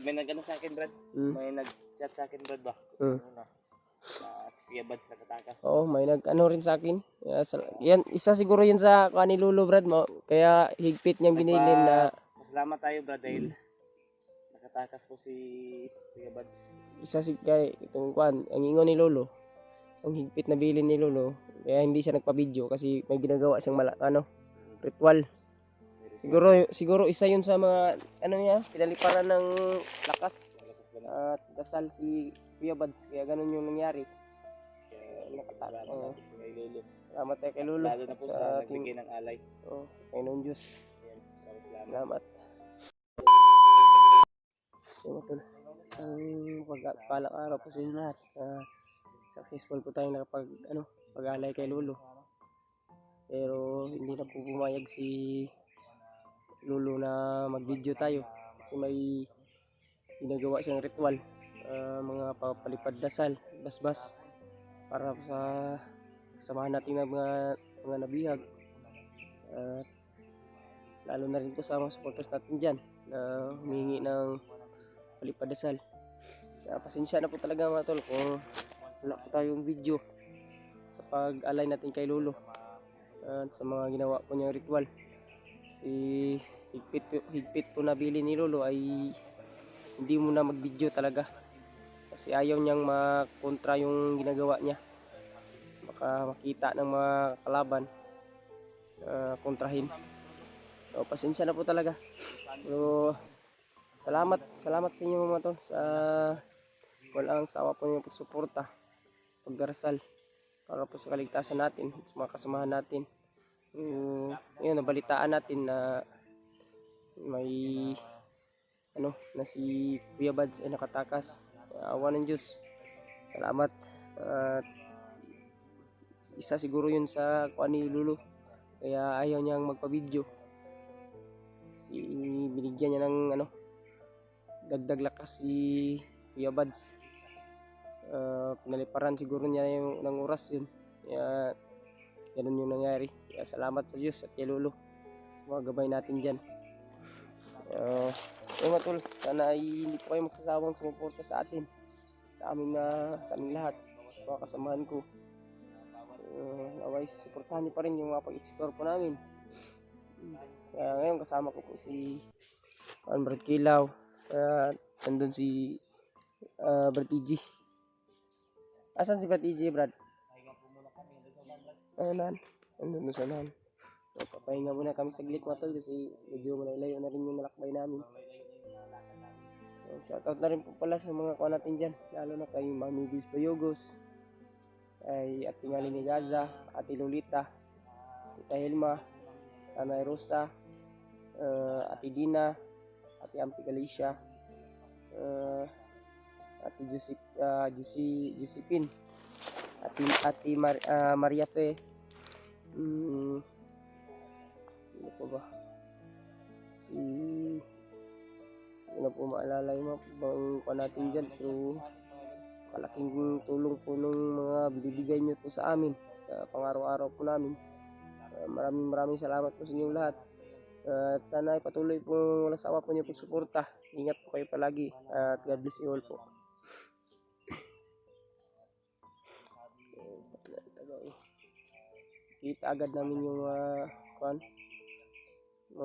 may nag-ano sa akin, Brad. May nag-chat sa akin, Brad ba? Si Kuya Bads nakatakas. Oo, may nag-ano rin sa akin. Yan, isa siguro yun sa kuha ni Lolo, Brad. Kaya higpit niyang binilin na... Masalamat tayo, Brad, dahil nakatakas po si Kuya Bads. Isa kaya itong kuhan, ang ingon ni Lolo. Ang higpit na bilin ni Lolo. Kaya hindi siya nagpa-video kasi may ginagawa siyang ritual. Siguro isa yun sa mga niya, pinaliparan ng lakas at dasal si Kuya Bads, kaya ganun yung nangyari. Salamat tayo kay Lolo. Lalo na po sa nagbigay ng alay. Kay Noong Diyos. Salamat. Isang pagpalang araw po sa inyo lahat. Successful po tayong pag-alay kay Lolo. Pero hindi na po pumayag si Lolo na mag-video tayo kasi may ginagawa siyang ritual, mga papalipad dasal, basbas para sa samahan natin ng mga nabihag, lalo na rin po sa mga supporters natin dyan na humingi ng palipad dasal. Pasensya na po talaga mga tol kung wala po tayong video sa pag-alay natin kay Lolo at sa mga ginawa po niyang ritual. Si higpit po na bilin ni Lolo ay hindi muna mag-video talaga kasi ayaw niyang makontra yung ginagawa niya, baka makita ng mga kalaban, kontrahin. So, pasensya na po talaga, pero salamat sa inyo mga tol sa walang sawa po yung pagsuporta, pagdarasal para po sa kaligtasan natin, sa mga kasamahan natin. Yun, nabalitaan natin na may na si Kuya Bads ay nakatakas. Awa ng Diyos. Salamat. Isa siguro yun sa kuha ni Lolo, kaya ayaw niyang magpa-video. Binigyan niya ng dagdag lakas si Kuya Bads. Pinaliparan siguro niya ng oras yun. Kaya ganun yung nangyari. Kaya salamat sa Diyos at kay Lolo sa mga gabay natin dyan. Mga tol, sana ay hindi po kayo magsasawang sumuporta sa atin, sa aming lahat, mga kasamahan ko. Naway suportahan niyo pa rin yung mga pag-explore po namin. Kaya ngayon kasama ko po si Brad Kilaw, nandun si Brad TG. Asan si Brad TG, Brad? Nandun sa nan. So, papahinga muna kami saglit mga tol kasi medyo malayo na rin yung nalakbay namin. So, shoutout na rin po pala sa mga kuha natin dyan, lalo na kay Mami Bis Bayogos, kay Ate Ngalini Gaza, Ate Lolita, Tita Helma, Nanay Rosa, Ate Dina, Ate Ampi Galicia, Ate Josephine, Ate Maria Fe, ano po ba? Hindi na po maalala yung mga bang pa natin dyan, pero kalaking tulong po ng mga binibigay nyo po sa amin pang-araw-araw po namin. Maraming salamat po sa inyo lahat. At sana ay patuloy po walang sawa po niyo pagsuporta. Ingat po kayo palagi at God bless you all po. Kita agad namin yung mga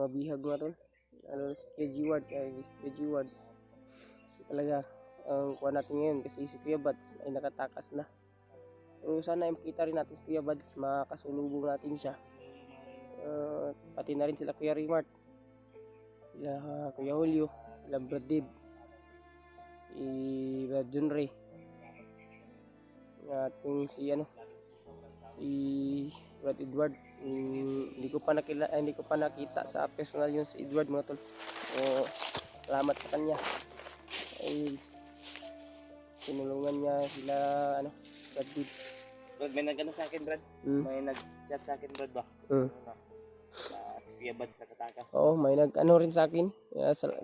bihag mga tol, lalo si KG Ward. Talaga ang kuha natin ngayon kasi si Kuya Bads ay nakatakas na. Pero sana ay makita rin natin si Kuya Bads, makasulubong natin siya. Pati na rin sila Kuya Rimart, sila Kuya Julio, sila Brad Dib, si Brad John Ray, at yung si Brad Edward. Hindi ko pa nakita sa personal yun si Edward mga tol. So, salamat sa kanya. Ay tinulungan niya sila Brad Dib. Brad, may nag-ano sa akin, Brad. May nag-chat sa akin, Brad ba? Si Kuya Bads nakatakas. Oo, may nag-ano rin sa akin.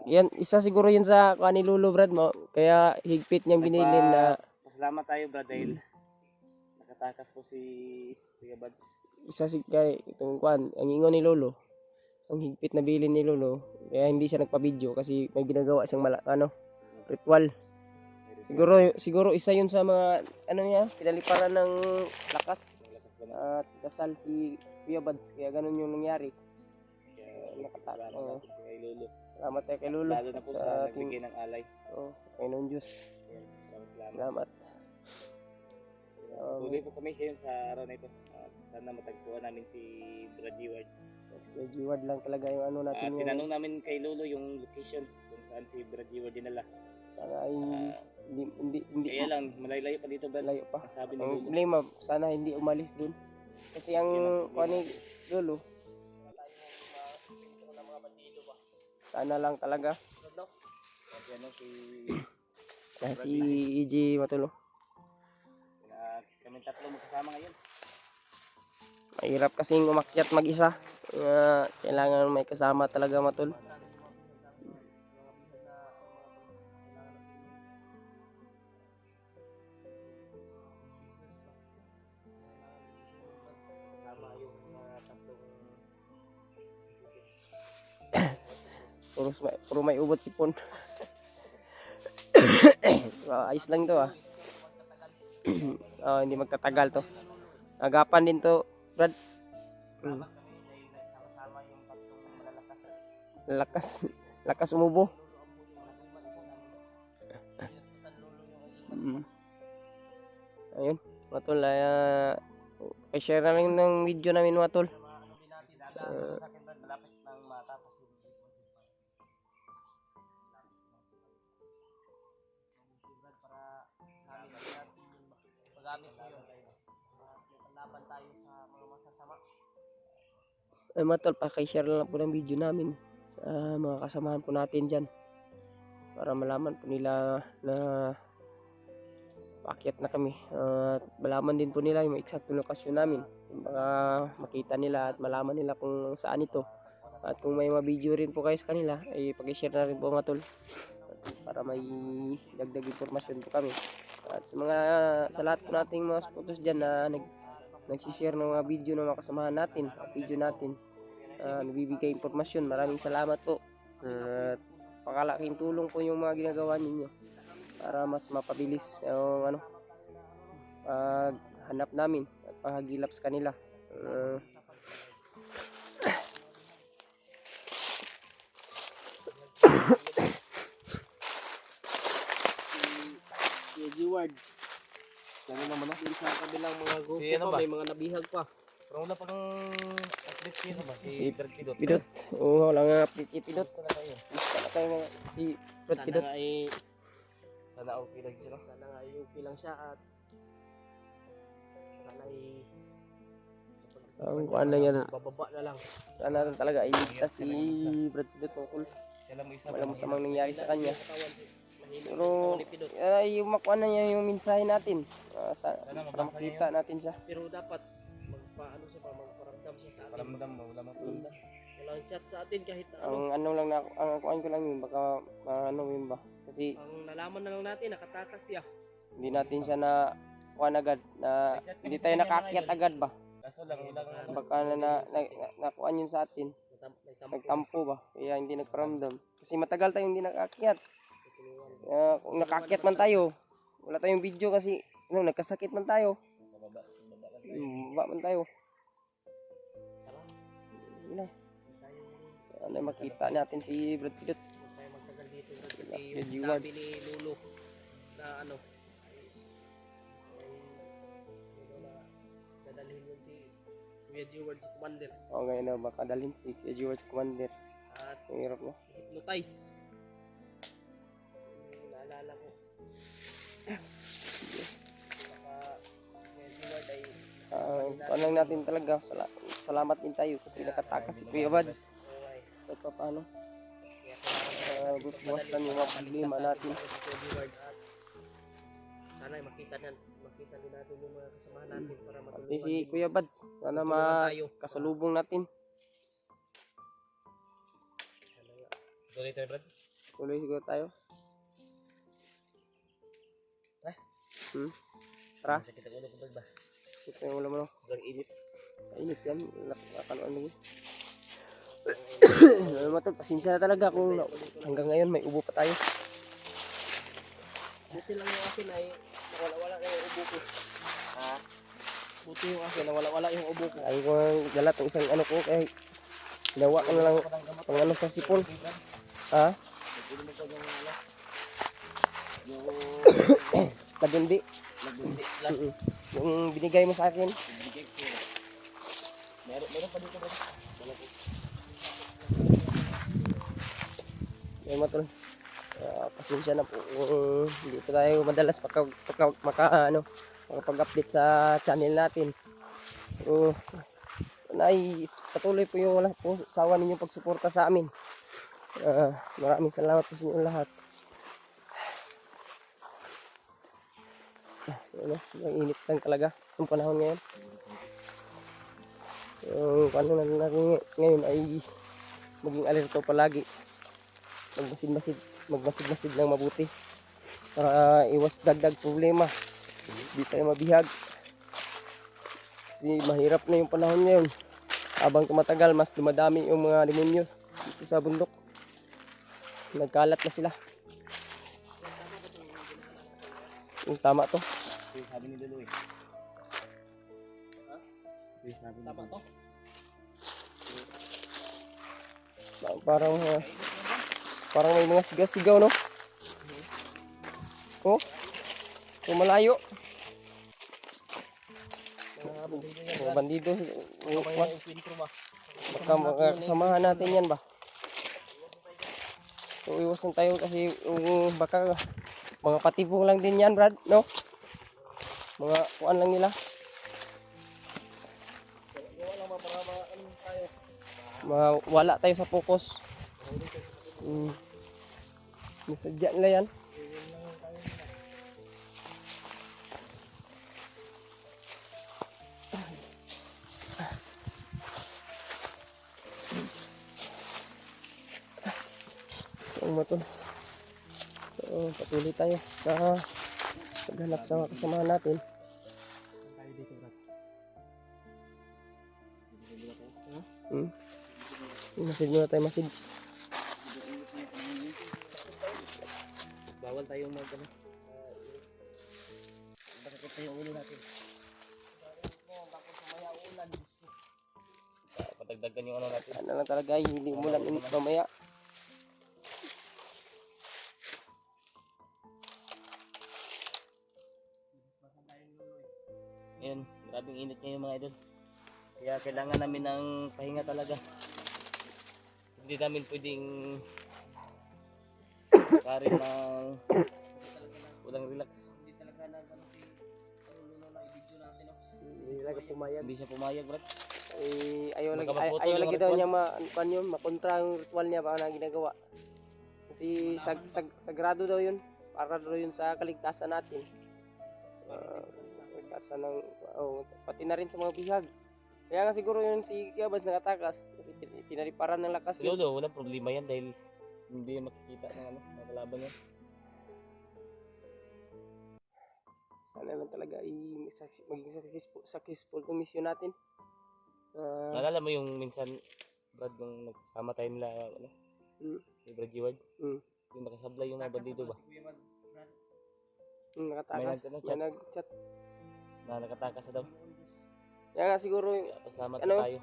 Yan, isa siguro yun sa kuha ni Lolo, Brad. Kaya higpit niyang binilin na... Masalamat tayo, Brad, dahil nakatakas po si Kuya Bads. Isa kaya itong kuhan, ang ingon ni Lolo, ang higpit na bilin ni Lolo, kaya hindi siya nagpa-video kasi may ginagawa siyang ritual. Siguro isa yun sa mga ano niya, pinaliparan ng lakas Lakas naman. at dasal si Kuya Bads, kaya ganun yung nangyari. Kaya Nakatao. salamat natin si kay Lolo. Salamat tayo kay Lolo Lalo na po sa nagbigay ng alay. Panginoon Diyos. Ayan, maraming salamat. Salamat. Tuloy po kami kayo sa araw na ito. At sana matagpuan namin si Brad Eward. Kuya G-Ward lang talaga yung ano At natin. tinanong namin kay Lolo yung location kung saan si Brad Eward dinala. Sana ay hindi Kaya lang, malayo pa dito Brad. layo pa. Ang sabi ni Ang Lolo. problema, sana hindi umalis dun. Kasi ang kuha ni Lolo, sana lang talaga. At ano si Si EJ Matulo. kami tatlo magkasama ngayon. Mahirap kasing umakyat mag-isa. Kailangan may kasama talaga, Matul. Puro may ubot si Pon. Ayos lang to hindi magtatagal to. Agapan din to, Brad. Lakas umubo. Ayun, Matul, i-share na lang ng video namin, Matul. Matul, paki-share lang po ng video namin sa mga kasamahan po natin dyan para malaman po nila na paakyat na kami at malaman din po nila yung eksaktong lokasyon namin, baka makita nila at malaman nila kung saan ito. At kung may mga video rin po kayo sa kanila ay paki-share na rin po, Matul, para may dagdag impormasyon po kami. At sa lahat po nating mga photos dyan na nagsishare ng mga video ng mga kasamahan natin, video natin, nagbibigay impormasyon, maraming salamat po. At pakalaking tulong po yung mga ginagawa ninyo para mas mapabilis yung paghanap namin at paghagilap sa kanila. Si G-Ward. Ano naman no? Sa kabilang mga grupo Si ano pa, ba? may mga nabihag pa. Pero wala pang update siya ba? Si Si Brad Pidot. Pidot. Oo, wala nga update si Pidot. Gusto na tayo. Gusto na tayo mga si Brad Pidot. Sana okay lang siya. Sana nga okay lang siya at sana ang kuan lang yan. Bababa na lang. Sana talaga iligtas si Brad Pidot tungkol Siya lang mo isa. walang masamang nangyari sa kanya. Pero yung makuha na niya yung mensahe natin. Para makita natin siya. Pero dapat magpaano siya pa, magparamdam siya sa atin. Palamdam mo. Wala mapalamdam. Walang chat sa atin kahit Ang ano lang na ang kuan ko lang yun, baka ano yun ba? Kasi Ang nalaman na lang natin, nakatakas siya. hindi natin siya na kuan agad na hindi tayo nakaakyat agad ba? Kaso lang, walang Baka nakuan yun sa atin. Nagtampo ba? Kaya hindi nagparamdam. Kasi matagal tayong hindi nakaakyat. Kung nakaakyat man tayo, wala tayong video kasi nagkasakit man tayo. Baba man tayo. Yun lang. Ano makita natin si Brad Pidot. Huwag tayo magtagal dito Brad, kasi Kaya yung G-Ward. sabi ni Lolo na dadalhin yun si Kuya G-Ward sa commander O ngayon na baka dalhin si George Commander. at Ang hirap no. hypnotize. Naalala ko. Baka Kuya G-Ward ay Kuan lang natin talaga. Salamat din tayo kasi nakatakas si Kuya Bads. okay. Kahit pa paano. Buwasan yung mga problema natin. Sana ay makita din natin yung mga kasamahan natin para Pati matulungan si din. Kuya Bads. Sana makasalubong natin. Tuloy tayo, Brad. Tuloy siguro tayo. Tara. Sakit ang ulo ko, Brad ba? Ito yung ulam mo. Sobrang init. Init yan. Nakakanoan mo. Matul, pasensya na talaga kung hanggang ngayon may ubo pa tayo. Buti lang yung akin ay nawala-wala na yung ubo ko. Ha? Buti yung akin, nawala-wala yung ubo ko. Ay ko ang galat ang isang ano ko kay ginawa ko na lang pang ano sa sipon. Ha? Pwede mo ko yung ano? Yung Nagundi. nagundi plus. Yung binigay mo sa akin. Bigay ko. Meron pa dito ba? Wala po. Ay matol. Pasensya na po kung hindi po tayo madalas makapag-update sa channel natin. So, patuloy po yung lahat po sawa ninyong pagsuporta sa amin. Maraming salamat po sa inyo lahat. Ano, mainit lang talaga ang panahon ngayon. Yung paano na natin ngayon ay maging alerto palagi. Magmasid-masid ng mabuti para iwas dagdag problema. Hindi tayo mabihag. Kasi mahirap na yung panahon ngayon. Habang tumatagal, mas dumadami yung mga demonyo dito sa bundok. Nagkalat na sila. Yung tama to. Yung sabi ni Lolo eh. Ha? Yung sabi ni Tama Lolo. to? Parang may mga sigaw-sigaw, no? Oh, malayo. Mga bandido. Baka makasamahan natin yan ba? So iwas lang tayo kasi baka mga patibong lang din yan, Brad, no? Mga kuan lang nila. Wala tayo sa focus. Nasadya nila yan. Ang matol. So, patuloy tayo sa paghanap sa mga kasamahan natin. Tayo dito, Brad. Masid muna tayo, masid. Bawal tayong mag ano. Bakit tayo ulo natin? Patagdagan yung ano natin. Sana lang talaga hindi umulan mamaya. Ayun, grabing init ngayon mga idol. Kaya kailangan namin ng pahinga talaga. Hindi namin pwedeng karin ng walang relax. Hindi talaga na ano si Lolo na i-video natin. No? Hindi talaga pumayag. Hindi siya pumayag, Brad. Ayaw lagi Magkamaputo ayaw yung lagi daw ritual. niya makontra ang ritual niya baka na ginagawa. Kasi sagrado daw yun. Para daw yun sa kaligtasan natin. Kaligtasan ng pati na rin sa mga bihag. Kaya nga siguro yun si Kiabas nakatakas kasi pinariparan ng lakas Si yun. Lolo, walang problema yan dahil hindi makikita ng ano, ng kalaban niya. Sana lang talaga maging successful yung mission natin. Naalala mo yung minsan, Brad, nung nagsama tayo nila, ano? Si Brad G-Ward? Yung nakasablay yung mga bandido ba? Nakatakas. May May nag-chat. Na nakatakas na daw. Kaya nga siguro Pasalamat ano? tayo.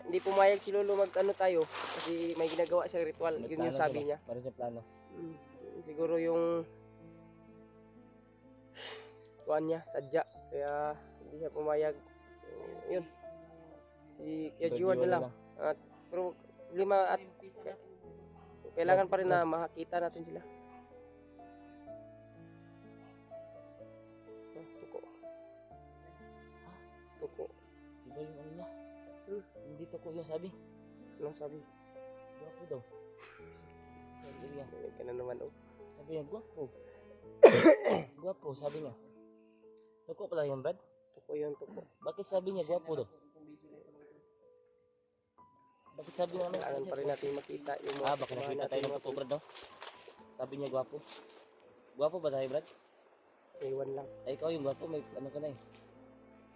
hindi pumayag si Lolo tayo kasi may ginagawa siyang ritual. Yun yung sabi niya. Meron siyang plano. Siguro yung kuan niya, sadya. Kaya hindi siya pumayag. Yun. Si Kuya Jiwan na lang. Pero problema at kailangan pa rin na makakita natin sila. Tuko. Tuko. Diba yung ano niya? Hindi to ko yung sabi. Anong sabi? Gwapo daw. Sabi niya. May ka na naman oh. Sabi niya, gwapo. Gwapo, sabi niya. Tuko pala yan, Brad? Tuko yun, tuko. Bakit sabi niya gwapo daw? Bakit sabi niya ano? Kailangan pa rin natin makita yung mga Baka nakita tayo ng tuko, Brad, no? Sabi niya gwapo. Gwapo ba tayo, Brad? Iwan lang. Ay, ikaw yung gwapo, may ano ka na eh.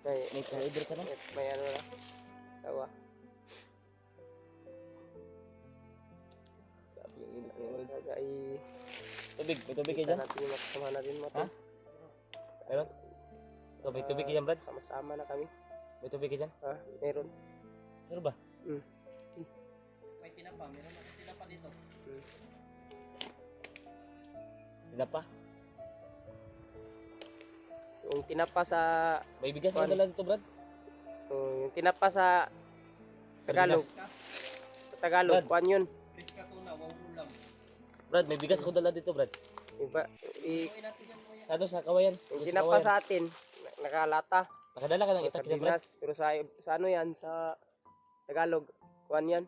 May driver ka na? May ano na. Sawa. Sabi yung init ngayon. Talaga ay Tubig, may tubig kayo Kita dyan? natin yung mga kasama natin mga Ha? tol. Meron? Ito, may tubig kayo dyan, Brad? Sama-sama na kami. May tubig kayo dyan? Ha? Meron. Sure ba? May tinapa, meron akong tinapa dito. Tinapa? Yung tinapa sa May bigas Kuan. ako dala dito, Brad? yung tinapa sa Tagalog. Sardinas. Sa Tagalog, Brad. kuan yun. Priska tuna, wow ulam. Brad, may bigas ako dala dito, Brad. Iba, Uy, natin yan kuya. Sa ano, sa kawayan. yung Sa tinapa kawayan. sa atin, nakalata. Nakadala ka ng O, itak dyan, Brad? sardinas. Pero sa ano yan, sa Tagalog, kuan yan.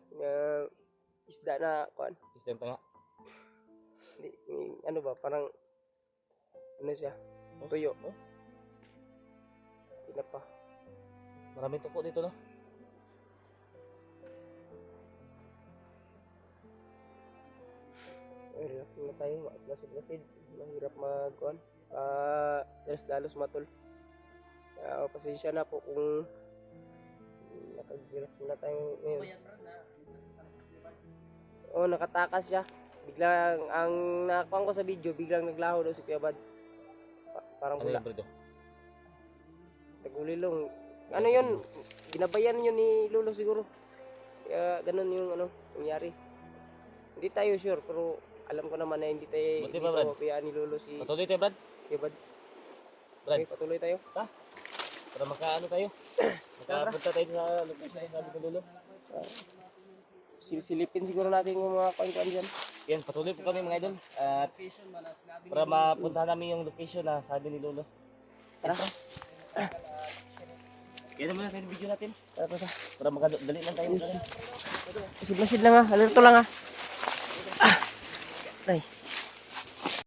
Isda na, kuan. Isda nga. Ano ba, parang, ano siya, tuyo. Oh, Tinapa. maraming tuko dito, no? Ay, relax muna tayo, lasid-lasid. Mahirap mag-kuan. Dalos-dalos matol. Kaya pasensya na po kung nakag-relax muna tayo ngayon. Bayad Brad na. Ligtas na tayo sa Kuyabads. Oh, nakatakas siya. Biglang, ang nakakuha ko sa video, biglang naglaho daw si Kuya Bads. Parang Ano wala. yun, Brad? Oh? Tagulilong. Ano yun? Ginabayan yun ni Lolo siguro. Kaya ganun yung ano, nangyari. Hindi tayo sure, pero alam ko naman na hindi tayo Buti ba, Brad? kaya ni Lolo si Patuloy tayo, Brad? Kuya Bads. Brad, Okay, patuloy tayo. para makaano tayo. Makapunta tayo sa location na sabi ko, Lolo. Silipin siguro natin yung mga kuan-kuan dyan. Yan, patuloy po kami mga idol. At Location man, sinabi para mapunta namin yung location na sabi ni Lolo. Tara. Yan naman natin yung video natin. Tara. Para makadali lang tayo. Masid-masid lang ha. Alerto lang ha. Ay.